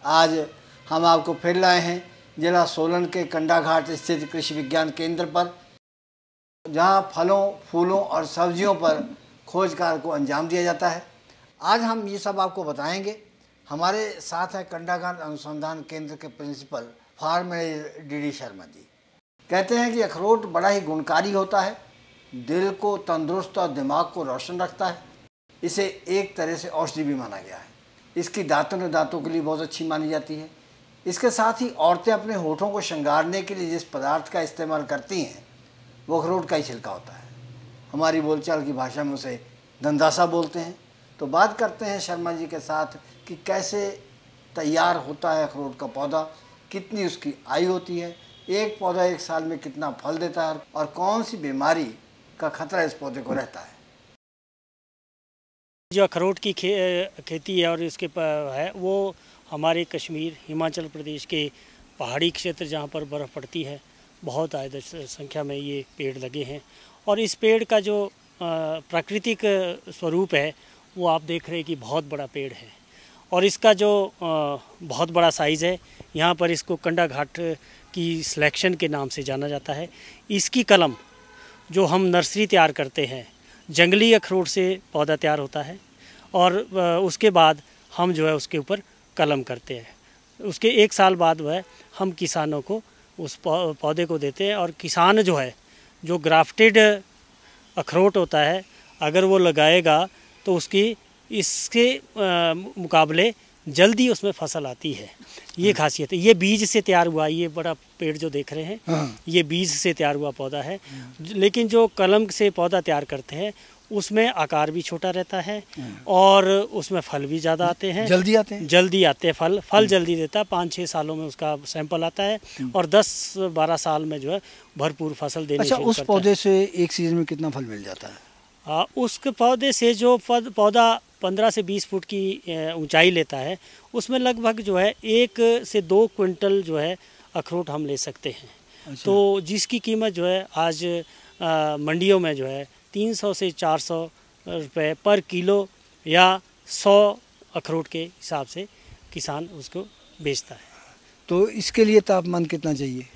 आज हम आपको फिर लाए हैं जिला सोलन के कंडाघाट स्थित कृषि विज्ञान केंद्र पर, जहां फलों, फूलों और सब्जियों पर खोज कार्य को अंजाम दिया जाता है। आज हम ये सब आपको बताएंगे। हमारे साथ है कंडाघाट अनुसंधान केंद्र के principal farm manager D Sharma ji. कहते हैं कि अखरोट बड़ा ही गुणकारी होता है, दिल को तंदुरुस्त और दिमाग को रोशन रखता है। इसे एक तरह से औषधि भी माना गया है। इसकी दांतों के लिए बहुत अच्छी मानी जाती है। इसके साथ ही औरतें अपने होठों को श्रृंगारने के लिए जिस पदार्थ का इस्तेमाल करती हैं वो अखरोट का ही छिलका होता है। हमारी बोलचाल की भाषा में उसे दंदासा बोलते हैं। तो बात करते हैं शर्मा जी के साथ कि कैसे तैयार होता है अखरोट का पौधा, कितनी उसकी आयु होती है, एक पौधा एक साल में कितना फल देता है और कौन सी बीमारी का खतरा इस पौधे को रहता है। जो अखरोट की खेती है और इसके है वो हमारे कश्मीर, हिमाचल प्रदेश के पहाड़ी क्षेत्र जहाँ पर बर्फ़ पड़ती है, बहुत आयत संख्या में ये पेड़ लगे हैं। और इस पेड़ का जो प्राकृतिक स्वरूप है वो आप देख रहे हैं कि बहुत बड़ा पेड़ है और इसका जो बहुत बड़ा साइज़ है। यहाँ पर इसको कंडाघाट की सिलेक्शन के नाम से जाना जाता है। इसकी कलम जो हम नर्सरी तैयार करते हैं, जंगली अखरोट से पौधा तैयार होता है और उसके बाद हम जो है उसके ऊपर कलम करते हैं। उसके एक साल बाद वह हम किसानों को उस पौधे को देते हैं और किसान जो है, जो ग्राफ्टेड अखरोट होता है, अगर वो लगाएगा तो उसकी इसके मुकाबले जल्दी उसमें फसल आती है। ये खासियत है। ये बीज से तैयार हुआ, ये बड़ा पेड़ जो देख रहे हैं ये बीज से तैयार हुआ पौधा है। लेकिन जो कलम से पौधा तैयार करते हैं उसमें आकार भी छोटा रहता है और उसमें फल भी ज़्यादा आते हैं, जल्दी आते हैं फल जल्दी देता है। 5-6 सालों में उसका सैंपल आता है और 10-12 साल में जो है भरपूर फसल देने शुरू करता है। उस पौधे से एक सीजन में कितना फल मिल जाता है? उस पौधे से जो पौधा 15 से 20 फुट की ऊंचाई लेता है, उसमें लगभग जो है 1 से 2 क्विंटल जो है अखरोट हम ले सकते हैं। अच्छा। तो जिसकी कीमत जो है आज मंडियों में जो है 300 से 400 रुपये पर किलो या 100 अखरोट के हिसाब से किसान उसको बेचता है। तो इसके लिए तापमान कितना चाहिए?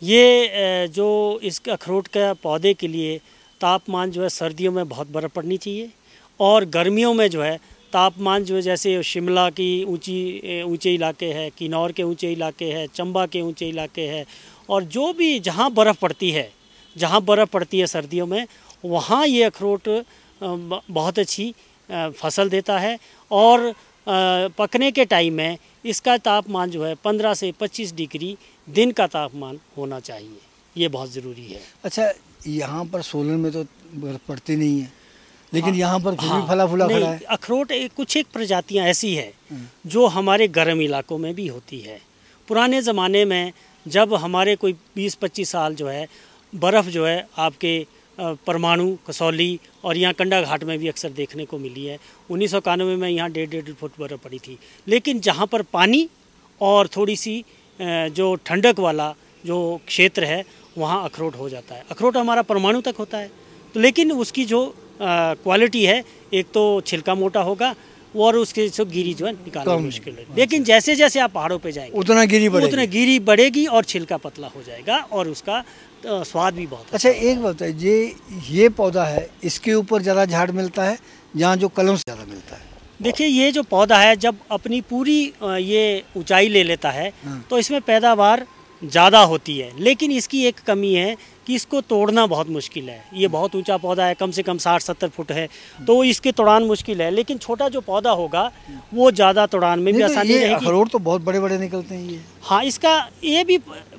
ये जो इस अखरोट का पौधे के लिए तापमान जो है सर्दियों में बहुत बर्फ़ पड़नी चाहिए और गर्मियों में जो है तापमान जो है, जैसे शिमला की ऊंचे इलाके हैं, किन्नौर के ऊंचे इलाके हैं, चंबा के ऊंचे इलाके हैं और जो भी जहाँ बर्फ़ पड़ती है सर्दियों में, वहाँ ये अखरोट बहुत अच्छी फसल देता है। और पकने के टाइम में इसका तापमान जो है 15 से 25 डिग्री दिन का तापमान होना चाहिए। ये बहुत ज़रूरी है। अच्छा, यहाँ पर सोलन में तो बर्फ़ पड़ती नहीं है, लेकिन यहाँ पर फिर भी फला फूला खड़ा है। अखरोट कुछ एक प्रजातियाँ ऐसी है जो हमारे गर्म इलाकों में भी होती है। पुराने ज़माने में जब हमारे कोई 20-25 साल जो है बर्फ़ जो है आपके परमाणु, कसौली और यहाँ कंडाघाट में भी अक्सर देखने को मिली है। 1991 में यहाँ 1.5 फुट बर्फ़ पड़ी थी। लेकिन जहाँ पर पानी और थोड़ी सी जो ठंडक वाला जो क्षेत्र है वहाँ अखरोट हो जाता है। अखरोट हमारा परमाणु तक होता है, तो लेकिन उसकी जो क्वालिटी है, एक तो छिलका मोटा होगा और उसके सब गिरी जो है निकालना मुश्किल है। लेकिन जैसे जैसे आप पहाड़ों पे जाएंगे उतना गिरी बढ़ेगी और छिलका पतला हो जाएगा और उसका स्वाद भी बहुत अच्छा। एक बात है, ये पौधा है, इसके ऊपर ज़्यादा झाड़ मिलता है जहाँ जो कलम से ज़्यादा मिलता है? देखिए, ये जो पौधा है जब अपनी पूरी ये ऊंचाई ले लेता है तो इसमें पैदावार ज़्यादा होती है। लेकिन इसकी एक कमी है कि इसको तोड़ना बहुत मुश्किल है। ये बहुत ऊंचा पौधा है, कम से कम 60-70 फुट है, तो इसके तोड़ान मुश्किल है। लेकिन छोटा जो पौधा होगा वो ज़्यादा तोड़ान में भी आसानी रहेगी। अखरोट तो बहुत बड़े बड़े निकलते हैं ये। हाँ, इसका ये भी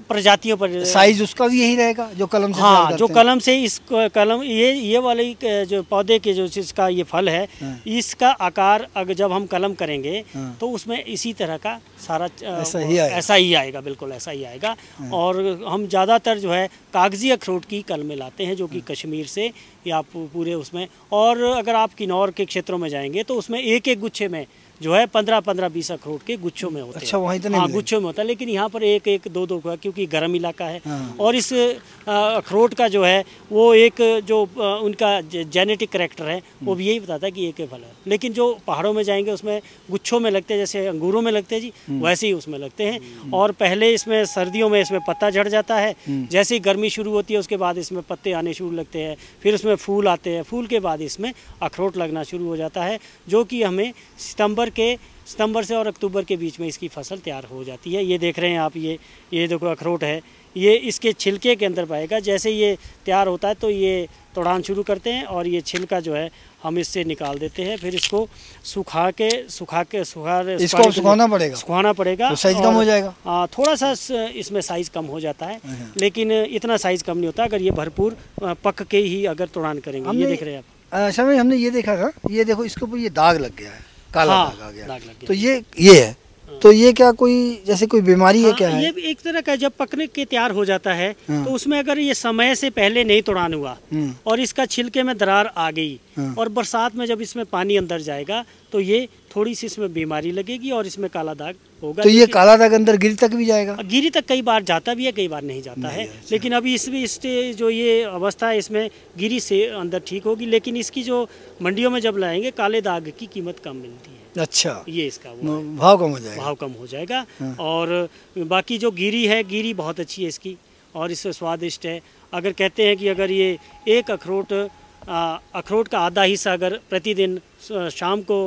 प्रजातियों पर साइज उसका भी यही रहेगा जो कलम से? हाँ, जो कलम से इस कलम ये वाले जो पौधे के जो इसका ये फल है, इसका आकार अगर जब हम कलम करेंगे तो उसमें इसी तरह का सारा ऐसा ही आएगा, बिल्कुल ऐसा ही आएगा। और हम ज़्यादातर जो है कागजी अखरोट की कलमें लाते हैं जो कि कश्मीर से या पूरे उसमें। और अगर आप किन्नौर के क्षेत्रों में जाएंगे तो उसमें एक एक गुच्छे में जो है 15-15-20 अखरोट के गुच्छों में होते हैं। अच्छा, वहाँ इतने? हाँ, गुच्छों में होता है, लेकिन यहाँ पर एक एक दो दो का, क्योंकि गर्म इलाका है। और इस अखरोट का जो है वो एक जो उनका जेनेटिक करेक्टर है वो भी यही बताता है कि एक फल है। लेकिन जो पहाड़ों में जाएंगे उसमें गुच्छों में लगते हैं, जैसे अंगूरों में लगते हैं जी, वैसे ही उसमें लगते हैं। और पहले इसमें सर्दियों में इसमें पत्ता झड़ जाता है, जैसे ही गर्मी शुरू होती है उसके बाद इसमें पत्ते आने शुरू लगते हैं, फिर उसमें फूल आते हैं, फूल के बाद इसमें अखरोट लगना शुरू हो जाता है, जो कि हमें सितंबर से और अक्टूबर के बीच में इसकी फसल तैयार हो जाती है। ये देख रहे हैं आप, ये देखो अखरोट है, ये इसके छिलके के अंदर पाएगा। जैसे ये तैयार होता है तो ये तोड़ान शुरू करते हैं और ये छिलका जो है हम इससे निकाल देते हैं, फिर इसको सुखाना पड़ेगा। तो साइज कम हो जाएगा? थोड़ा सा इसमें साइज कम हो जाता है, लेकिन इतना साइज कम नहीं होता अगर ये भरपूर पक के ही अगर तोड़ान करेंगे। ये देख रहे हैं आप। अच्छा, हमने ये देखा था, ये देखो इसके ऊपर ये दाग लग गया है, काला दाग आ गया। दाग लग गया। तो ये है, तो ये क्या कोई जैसे कोई बीमारी है क्या है? ये एक तरह का जब पकने के तैयार हो जाता है तो उसमें अगर ये समय से पहले नहीं तोड़ान हुआ और इसका छिलके में दरार आ गई और बरसात में जब इसमें पानी अंदर जाएगा तो ये थोड़ी सी इसमें बीमारी लगेगी और इसमें काला दाग होगा। तो ये काला दाग अंदर गिरी तक भी जाएगा? गिरी तक कई बार जाता भी है, कई बार नहीं जाता है। लेकिन अभी इसमें जो ये अवस्था है इसमें गिरी से अंदर ठीक होगी, लेकिन इसकी जो मंडियों में जब लाएंगे काले दाग की कीमत कम मिलती है। अच्छा, ये इसका भाव कम हो जाएगा? भाव कम हो जाएगा। और बाकी जो गिरी है, गिरी बहुत अच्छी है इसकी और इससे स्वादिष्ट है। अगर कहते हैं कि अगर ये एक अखरोट का आधा हिस्सा अगर प्रतिदिन शाम को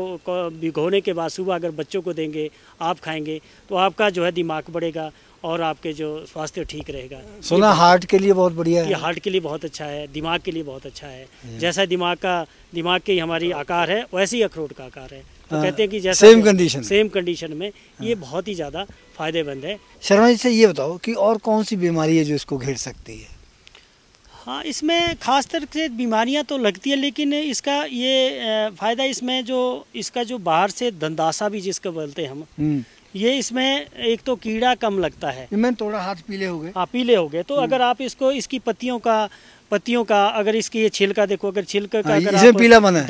भिगोने के बाद सुबह अगर बच्चों को देंगे, आप खाएंगे, तो आपका जो है दिमाग बढ़ेगा और आपके जो स्वास्थ्य ठीक रहेगा। सुना हार्ट के लिए बहुत बढ़िया है? ये हार्ट के लिए बहुत अच्छा है, दिमाग के लिए बहुत अच्छा है। जैसा दिमाग की हमारी आकार है वैसे ही अखरोट का आकार है। तो कहते हैं कि जैसा सेम कंडीशन में ये बहुत ही ज़्यादा फायदेमंद है। शर्मा जी से ये बताओ कि और कौन सी बीमारी है जो इसको घेर सकती है? हाँ, इसमें खास तरह से बीमारियां तो लगती है, लेकिन इसका ये फ़ायदा इसमें जो इसका जो बाहर से दंदासा भी जिसको बोलते हैं हम, ये इसमें एक तो कीड़ा कम लगता है। मैंने थोड़ा हाथ पीले हो गए। हाँ, पीले हो गए। तो अगर आप इसकी पत्तियों का अगर इसकी ये छिलका देखो, अगर छिलका का अगर आप पीला बना है।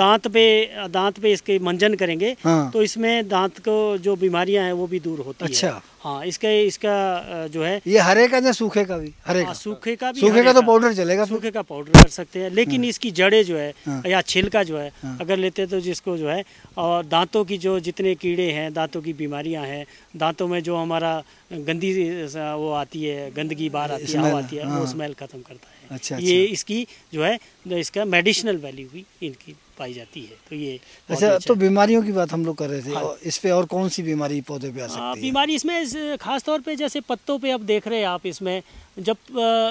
दांत पे इसके मंजन करेंगे तो इसमें दांत को जो बीमारियां हैं वो भी दूर होती है। अच्छा। हाँ, इसका जो है ये हरे का या सूखे का भी? हरे का। सूखे का तो पाउडर चलेगा? सूखे का पाउडर कर सकते हैं, लेकिन इसकी जड़ें जो है या छिलका जो है अगर लेते हैं तो जिसको जो है, और दांतों की जो जितने कीड़े हैं, दांतों की बीमारियां हैं, दांतों में जो हमारा गंदी वो आती है, गंदगी बाहर आती है, आती है, वो स्मेल खत्म करता है। अच्छा, ये इसकी जो है इसका मेडिसिनल वैल्यू भी इनकी पाई जाती है। तो ये अच्छा, तो बीमारियों की बात हम लोग कर रहे थे। हाँ। इस पे और कौन सी बीमारी पौधे पे आ सकती है? बीमारी इसमें खास तौर पे जैसे पत्तों पे अब देख रहे हैं आप, इसमें जब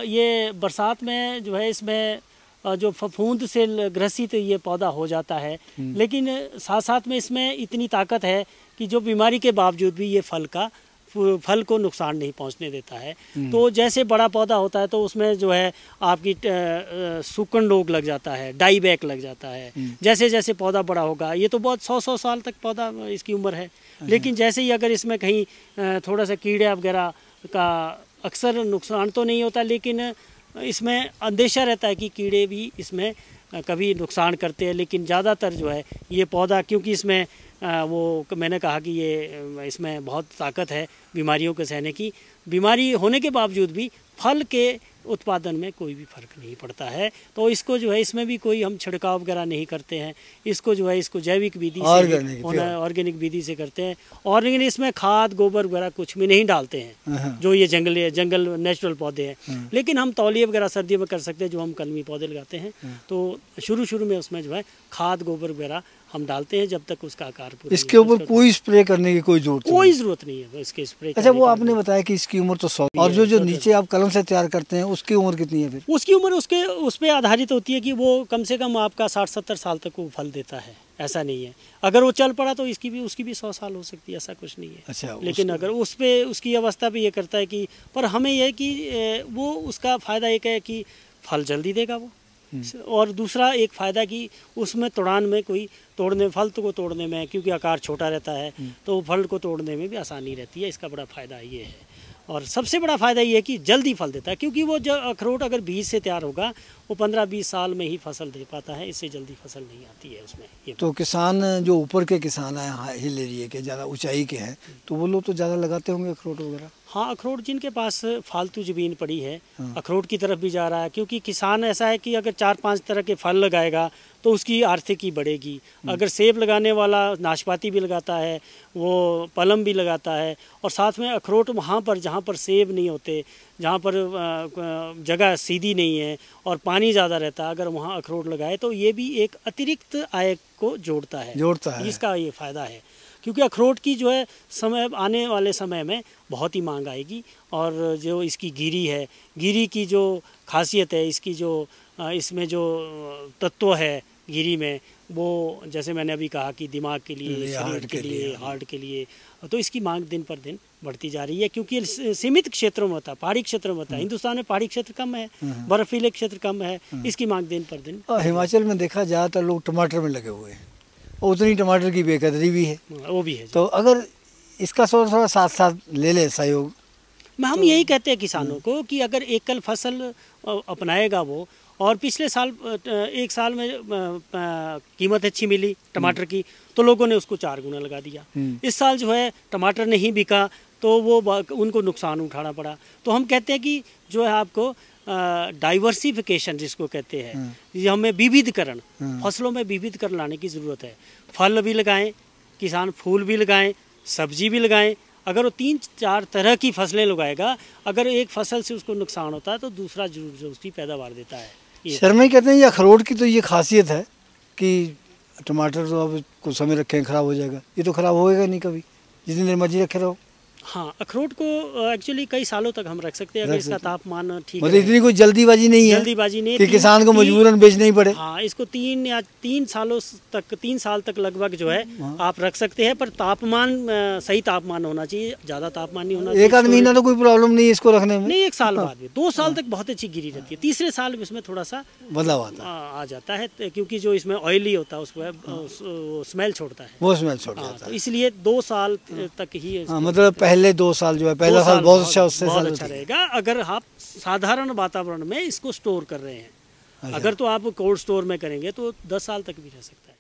ये बरसात में जो है इसमें जो फफूंद से ग्रसित ये पौधा हो जाता है, लेकिन साथ साथ में इसमें इतनी ताकत है कि जो बीमारी के बावजूद भी ये फल को नुकसान नहीं पहुंचने देता है। तो जैसे बड़ा पौधा होता है तो उसमें जो है आपकी सूखन रोग लग जाता है, डाई बैक लग जाता है। जैसे जैसे पौधा बड़ा होगा, ये तो बहुत 100 साल तक पौधा इसकी उम्र है, लेकिन जैसे ही अगर इसमें कहीं थोड़ा सा कीड़े वगैरह का अक्सर नुकसान तो नहीं होता, लेकिन इसमें अंदेशा रहता है कि कीड़े भी इसमें कभी नुकसान करते हैं। लेकिन ज़्यादातर जो है ये पौधा, क्योंकि इसमें वो मैंने कहा कि ये इसमें बहुत ताकत है बीमारियों को सहने की, बीमारी होने के बावजूद भी फल के उत्पादन में कोई भी फर्क नहीं पड़ता है। तो इसको जो है इसमें भी कोई हम छिड़काव वगैरह नहीं करते हैं, इसको जो है इसको जैविक विधि से ऑर्गेनिक विधि से करते हैं। और लेकिन इसमें खाद गोबर वगैरह कुछ भी नहीं डालते हैं, जो ये जंगल नेचुरल पौधे हैं। लेकिन हम तौलिए वगैरह सर्दियों में कर सकते हैं, जो हम कलमी पौधे लगाते हैं। तो शुरू में उसमें जो है खाद गोबर वगैरह हम डालते हैं जब तक उसका आकार पूरा। इसके ऊपर कोई स्प्रे करने की कोई जरूरत नहीं है इसके स्प्रे। अच्छा, वो आपने बताया कि इसकी उम्र तो 100, और जो नीचे आप कलम से तैयार करते हैं उसकी उम्र कितनी है फिर? उसकी उम्र उस पर आधारित होती है कि वो कम से कम आपका 60-70 साल तक वो फल देता है। ऐसा नहीं है अगर वो चल पड़ा तो उसकी भी 100 साल हो सकती है, ऐसा कुछ नहीं है। अच्छा, लेकिन अगर उसकी अवस्था भी ये करता है कि, पर हमें यह कि वो उसका फ़ायदा एक है कि फल जल्दी देगा वो, और दूसरा एक फ़ायदा कि उसमें तोड़ान में फल को तोड़ने में, क्योंकि आकार छोटा रहता है तो फल को तोड़ने में भी आसानी रहती है। इसका बड़ा फ़ायदा ये है। और सबसे बड़ा फ़ायदा ये है कि जल्दी फल देता है, क्योंकि वो जो अखरोट अगर बीज से तैयार होगा वो 15-20 साल में ही फसल दे पाता है, इससे जल्दी फसल नहीं आती है उसमें। ये तो किसान जो ऊपर के किसान हैं हिल एरिया के, ज़्यादा ऊंचाई के हैं, तो वो लोग तो ज़्यादा लगाते होंगे अखरोट वगैरह। हाँ, अखरोट जिनके पास फालतू ज़मीन पड़ी है अखरोट की तरफ भी जा रहा है, क्योंकि किसान ऐसा है कि अगर 4-5 तरह के फल लगाएगा तो उसकी आर्थिकी बढ़ेगी। अगर सेब लगाने वाला नाशपाती भी लगाता है, वो पलम भी लगाता है, और साथ में अखरोट वहाँ पर जहाँ पर सेब नहीं होते, जहाँ पर जगह सीधी नहीं है और पानी ज़्यादा रहता है, अगर वहाँ अखरोट लगाए तो ये भी एक अतिरिक्त आय को जोड़ता है। इसका ये फ़ायदा है, क्योंकि अखरोट की जो है समय आने वाले समय में बहुत ही मांग आएगी। और जो इसकी गिरी है, गिरी की जो खासियत है, इसकी जो इसमें जो तत्व है गिरी में, वो जैसे मैंने अभी कहा कि दिमाग के लिए, शरीर के लिए, हार्ट के लिए, तो इसकी मांग दिन पर दिन बढ़ती जा रही है, क्योंकि सीमित क्षेत्रों में होता है, पहाड़ी क्षेत्रों में होता है। हिंदुस्तान में पहाड़ी क्षेत्र कम है, बर्फीले क्षेत्र कम है, इसकी मांग दिन पर दिन। हिमाचल में देखा ज़्यादातर लोग टमाटर में लगे हुए हैं, और उतनी टमाटर की बेकदरी भी है, वो भी है। तो अगर इसका थोड़ा साथ साथ ले ले सहयोग, हम यही कहते हैं किसानों को कि अगर एकल फसल अपनाएगा वो, और पिछले साल 1 साल में कीमत अच्छी मिली टमाटर की तो लोगों ने उसको 4 गुना लगा दिया। इस साल जो है टमाटर नहीं बिका तो वो उनको नुकसान उठाना पड़ा। तो हम कहते हैं कि जो है आपको डाइवर्सिफिकेशन जिसको कहते हैं, ये हमें विविधकरण, फसलों में विविधकरण लाने की ज़रूरत है। फल भी लगाएं किसान, फूल भी लगाएं, सब्जी भी लगाएं। अगर वो 3-4 तरह की फसलें लगाएगा, अगर एक फसल से उसको नुकसान होता है तो दूसरा जरूर जो उसकी पैदावार देता है। शर्मा कहते हैं ये अखरोट की तो ये खासियत है कि टमाटर तो अब कुछ समय रखें खराब हो जाएगा, ये तो खराब होएगा नहीं कभी, जितनी देर मर्जी रखे रहो। हाँ, अखरोट को एक्चुअली कई सालों तक हम रख सकते हैं अगर इसका तापमान ठीक है। मतलब इतनी कोई जल्दीबाजी नहीं है कि किसान को मजबूरन बेचना ही पड़े। हाँ, इसको 3 साल तक लगभग जो है आप रख सकते हैं, पर तापमान सही तापमान होना चाहिए, ज़्यादा तापमान नहीं होना चाहिए। 1 आध महीना तो कोई प्रॉब्लम नहीं है इसको रखने में, नहीं 1 साल बाद भी, 2 साल तक बहुत अच्छी गिरी रहती है, तीसरे साल इसमें थोड़ा सा बदलाव आता आ जाता है, क्योंकि जो इसमें ऑयली होता है उसको स्मेल छोड़ता है, वो स्मेल छोड़ जाता है, इसलिए 2 साल तक ही। मतलब पहले 2 साल जो है, पहला साल बहुत अच्छा, उससे बहुत अच्छा रहेगा अगर आप साधारण वातावरण में इसको स्टोर कर रहे हैं। अगर तो आप कोल्ड स्टोर में करेंगे तो 10 साल तक भी रह सकता है।